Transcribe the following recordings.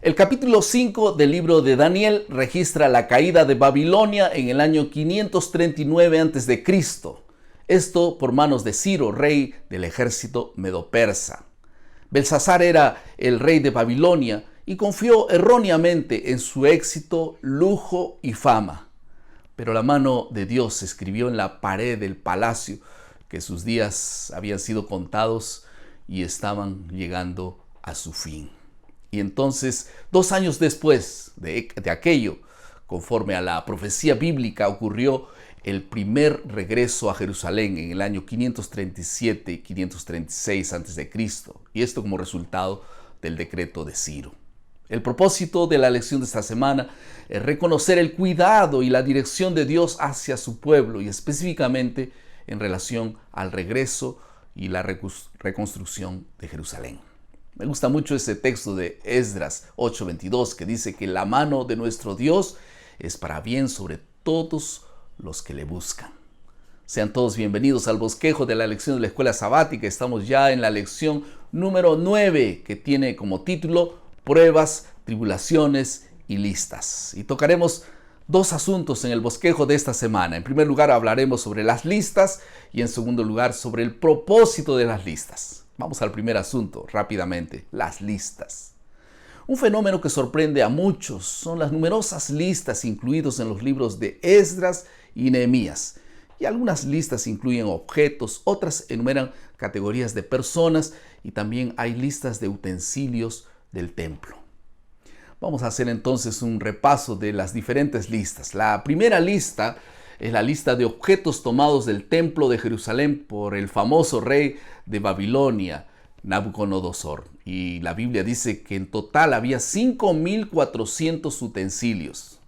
El capítulo 5 del libro de Daniel registra la caída de Babilonia en el año 539 a.C. Esto por manos de Ciro, rey del ejército medo-persa. Belsasar era el rey de Babilonia y confió erróneamente en su éxito, lujo y fama. Pero la mano de Dios escribió en la pared del palacio que sus días habían sido contados y estaban llegando a su fin. Y entonces, 2 años después de aquello, conforme a la profecía bíblica, ocurrió el primer regreso a Jerusalén en el año 537 y 536 a.C. Y esto como resultado del decreto de Ciro. El propósito de la lección de esta semana es reconocer el cuidado y la dirección de Dios hacia su pueblo y específicamente en relación al regreso y la reconstrucción de Jerusalén. Me gusta mucho ese texto de Esdras 8:22 que dice que la mano de nuestro Dios es para bien sobre todos los que le buscan. Sean todos bienvenidos al bosquejo de la lección de la escuela sabática. Estamos ya en la lección número 9 que tiene como título Pruebas, Tribulaciones y Listas. Y tocaremos 2 asuntos en el bosquejo de esta semana. En primer lugar hablaremos sobre las listas y en segundo lugar sobre el propósito de las listas. Vamos al primer asunto, rápidamente, las listas. Un fenómeno que sorprende a muchos son las numerosas listas incluidas en los libros de Esdras y Nehemías. Y algunas listas incluyen objetos, otras enumeran categorías de personas y también hay listas de utensilios del templo. Vamos a hacer entonces un repaso de las diferentes listas. La primera lista es la lista de objetos tomados del templo de Jerusalén por el famoso rey de Babilonia, Nabucodonosor. Y la Biblia dice que en total había 5,400 utensilios.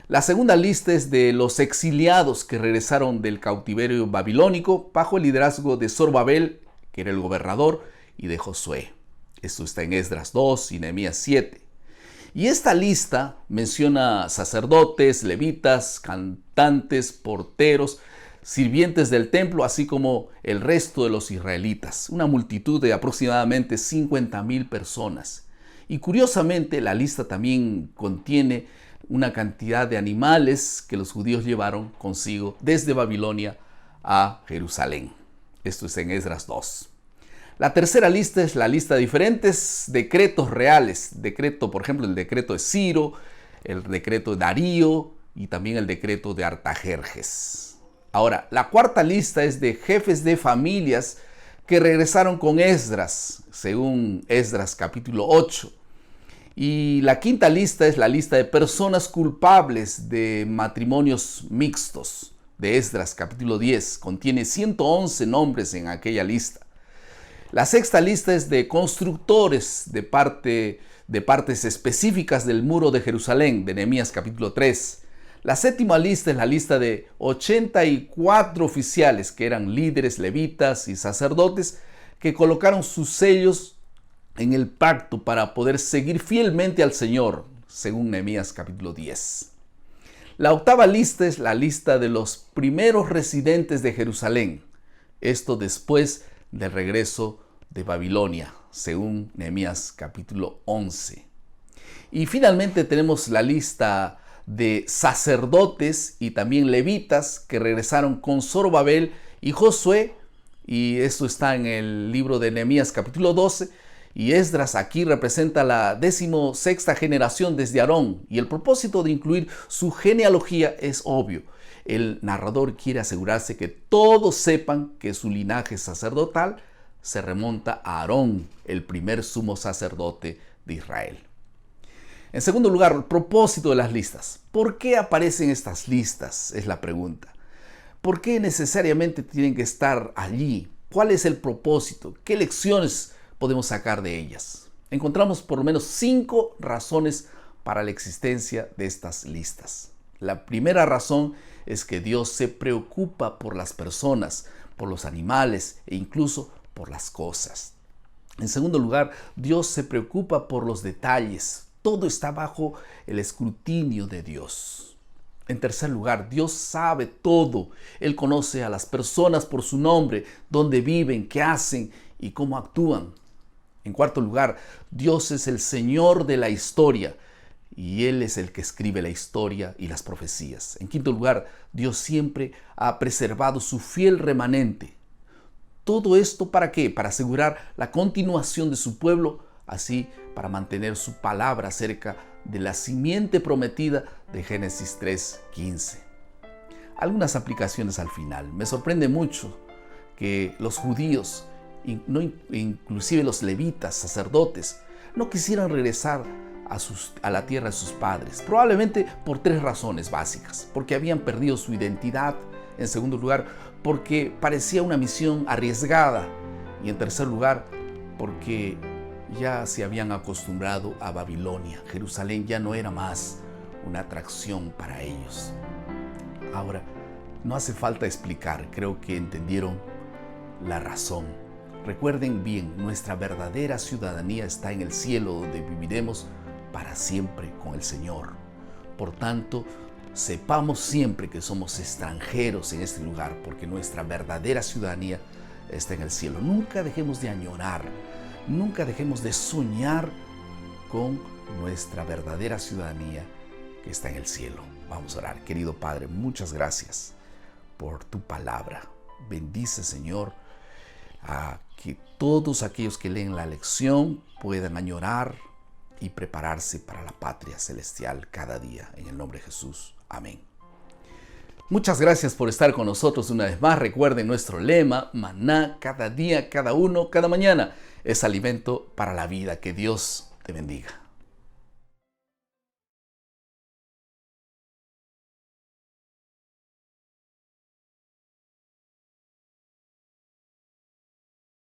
La segunda lista es de los exiliados que regresaron del cautiverio babilónico bajo el liderazgo de Zorobabel, que era el gobernador, y de Josué. Esto está en Esdras 2 y Nehemías 7. Y esta lista menciona sacerdotes, levitas, cantantes, porteros, sirvientes del templo, así como el resto de los israelitas, una multitud de aproximadamente 50,000 personas. Y curiosamente la lista también contiene una cantidad de animales que los judíos llevaron consigo desde Babilonia a Jerusalén. Esto es en Esdras 2. La tercera lista es la lista de diferentes decretos reales. Por ejemplo, el decreto de Ciro, el decreto de Darío y también el decreto de Artajerjes. Ahora, la cuarta lista es de jefes de familias que regresaron con Esdras, según Esdras capítulo 8. Y la quinta lista es la lista de personas culpables de matrimonios mixtos, de Esdras capítulo 10. Contiene 111 nombres en aquella lista. La sexta lista es de constructores de partes específicas del muro de Jerusalén, de Nehemías capítulo 3. La séptima lista es la lista de 84 oficiales que eran líderes, levitas y sacerdotes que colocaron sus sellos en el pacto para poder seguir fielmente al Señor, según Nehemías capítulo 10. La octava lista es la lista de los primeros residentes de Jerusalén. Esto después del regreso de Babilonia, según Nehemías capítulo 11. Y finalmente tenemos la lista de sacerdotes y también levitas que regresaron con Zorobabel y Josué, y esto está en el libro de Nehemías capítulo 12, y Esdras aquí representa la 16ª generación desde Aarón, y el propósito de incluir su genealogía es obvio. El narrador quiere asegurarse que todos sepan que su linaje sacerdotal se remonta a Aarón, el primer sumo sacerdote de Israel. En segundo lugar, el propósito de las listas. ¿Por qué aparecen estas listas? Es la pregunta. ¿Por qué necesariamente tienen que estar allí? ¿Cuál es el propósito? ¿Qué lecciones podemos sacar de ellas? Encontramos por lo menos 5 razones para la existencia de estas listas. La primera razón es que Dios se preocupa por las personas, por los animales e incluso por las cosas. En segundo lugar, Dios se preocupa por los detalles. Todo está bajo el escrutinio de Dios. En tercer lugar, Dios sabe todo. Él conoce a las personas por su nombre, dónde viven, qué hacen y cómo actúan. En cuarto lugar, Dios es el Señor de la historia y Él es el que escribe la historia y las profecías. En quinto lugar, Dios siempre ha preservado su fiel remanente. ¿Todo esto para qué? Para asegurar la continuación de su pueblo, así para mantener su palabra acerca de la simiente prometida de Génesis 3:15. Algunas aplicaciones al final. Me sorprende mucho que los judíos, inclusive los levitas, sacerdotes, no quisieran regresar a la tierra de sus padres, probablemente por tres razones básicas: porque habían perdido su identidad; en segundo lugar, porque parecía una misión arriesgada; y en tercer lugar, porque ya se habían acostumbrado a Babilonia. Jerusalén ya no era más una atracción para ellos. Ahora, no hace falta explicar, creo que entendieron la razón. Recuerden bien, nuestra verdadera ciudadanía está en el cielo, donde viviremos para siempre con el Señor. Por tanto, sepamos siempre que somos extranjeros en este lugar, porque nuestra verdadera ciudadanía está en el cielo. Nunca dejemos de añorar, nunca dejemos de soñar con nuestra verdadera ciudadanía que está en el cielo. Vamos a orar. Querido Padre, muchas gracias por tu palabra. Bendice, Señor, a que todos aquellos que leen la lección puedan añorar y prepararse para la patria celestial cada día. En el nombre de Jesús. Amén. Muchas gracias por estar con nosotros una vez más. Recuerden nuestro lema: maná, cada día, cada uno, cada mañana. Es alimento para la vida. Que Dios te bendiga.